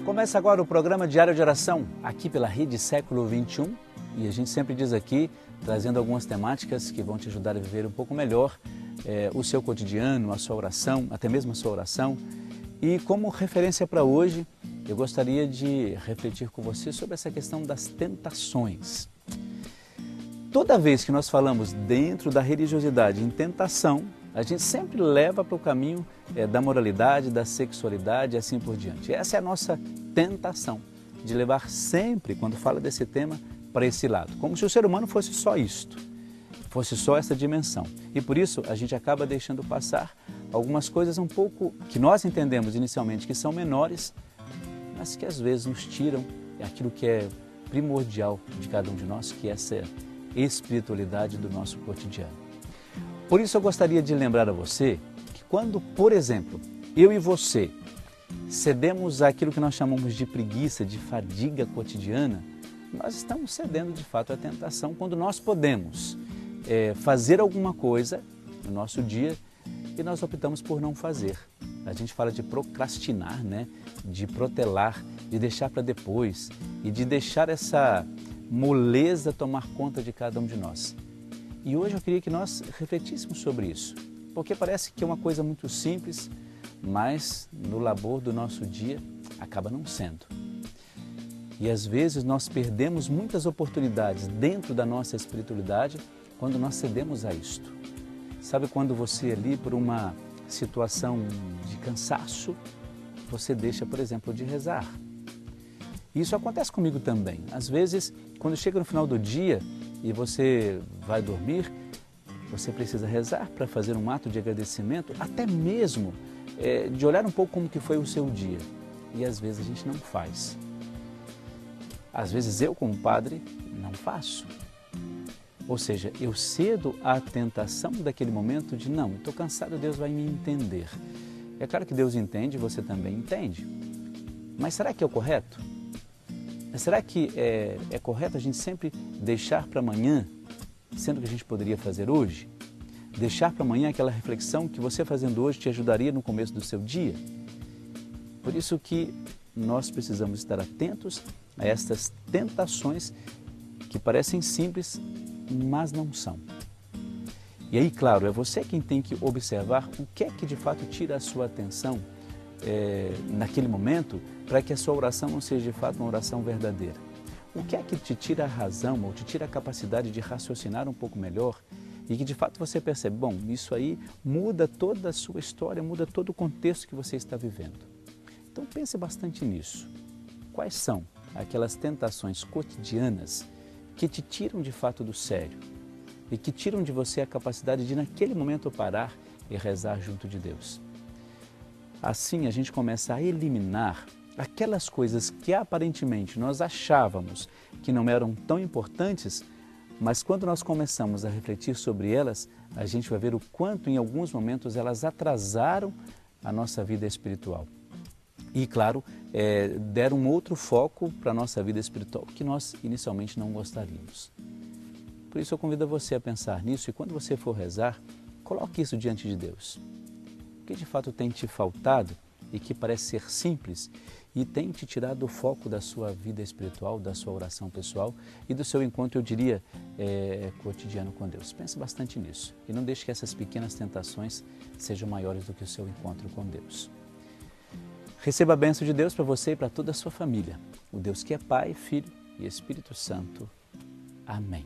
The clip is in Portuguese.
Começa agora o programa Diário de Oração, aqui pela Rede Século XXI. E a gente sempre diz aqui, trazendo algumas temáticas que vão te ajudar a viver um pouco melhor o seu cotidiano, a sua oração, até mesmo a sua oração. E como referência para hoje, eu gostaria de refletir com você sobre essa questão das tentações. Toda vez que nós falamos dentro da religiosidade em tentação, a gente sempre leva para o caminho da moralidade, da sexualidade e assim por diante. Essa é a nossa tentação, de levar sempre, quando fala desse tema, para esse lado. Como se o ser humano fosse só isto, fosse só essa dimensão. E por isso a gente acaba deixando passar algumas coisas um pouco que nós entendemos inicialmente que são menores, mas que às vezes nos tiram aquilo que é primordial de cada um de nós, que é essa espiritualidade do nosso cotidiano. Por isso eu gostaria de lembrar a você que quando, por exemplo, eu e você cedemos àquilo que nós chamamos de preguiça, de fadiga cotidiana, nós estamos cedendo de fato à tentação quando nós podemos fazer alguma coisa no nosso dia e nós optamos por não fazer. A gente fala de procrastinar, né? De protelar, de deixar para depois e de deixar essa moleza tomar conta de cada um de nós. E hoje eu queria que nós refletíssemos sobre isso, porque parece que é uma coisa muito simples, mas no labor do nosso dia acaba não sendo. E às vezes nós perdemos muitas oportunidades dentro da nossa espiritualidade quando nós cedemos a isto. Sabe quando você ali por uma situação de cansaço, você deixa, por exemplo, de rezar. Isso acontece comigo também. Às vezes, quando chega no final do dia e você vai dormir, você precisa rezar para fazer um ato de agradecimento, até mesmo de olhar um pouco como que foi o seu dia. E às vezes a gente não faz. Às vezes eu, como padre, não faço. Ou seja, eu cedo à tentação daquele momento de não, estou cansado, Deus vai me entender. É claro que Deus entende, você também entende. Mas será que é o correto? Será que é correto a gente sempre deixar para amanhã, sendo que a gente poderia fazer hoje? Deixar para amanhã aquela reflexão que você fazendo hoje te ajudaria no começo do seu dia? Por isso que nós precisamos estar atentos a estas tentações que parecem simples, mas não são. E aí, claro, é você quem tem que observar o que é que de fato tira a sua atenção naquele momento, para que a sua oração não seja de fato uma oração verdadeira. O que é que te tira a razão ou te tira a capacidade de raciocinar um pouco melhor e que de fato você percebe, bom, isso aí muda toda a sua história, muda todo o contexto que você está vivendo. Então pense bastante nisso. Quais são aquelas tentações cotidianas que te tiram de fato do sério e que tiram de você a capacidade de naquele momento parar e rezar junto de Deus? Assim a gente começa a eliminar aquelas coisas que aparentemente nós achávamos que não eram tão importantes, mas quando nós começamos a refletir sobre elas, a gente vai ver o quanto em alguns momentos elas atrasaram a nossa vida espiritual. E claro, deram um outro foco para a nossa vida espiritual que nós inicialmente não gostaríamos. Por isso eu convido você a pensar nisso e quando você for rezar, coloque isso diante de Deus. O que de fato tem te faltado e que parece ser simples e tem te tirado o foco da sua vida espiritual, da sua oração pessoal e do seu encontro, eu diria, cotidiano com Deus. Pense bastante nisso e não deixe que essas pequenas tentações sejam maiores do que o seu encontro com Deus. Receba a bênção de Deus para você e para toda a sua família. O Deus que é Pai, Filho e Espírito Santo. Amém.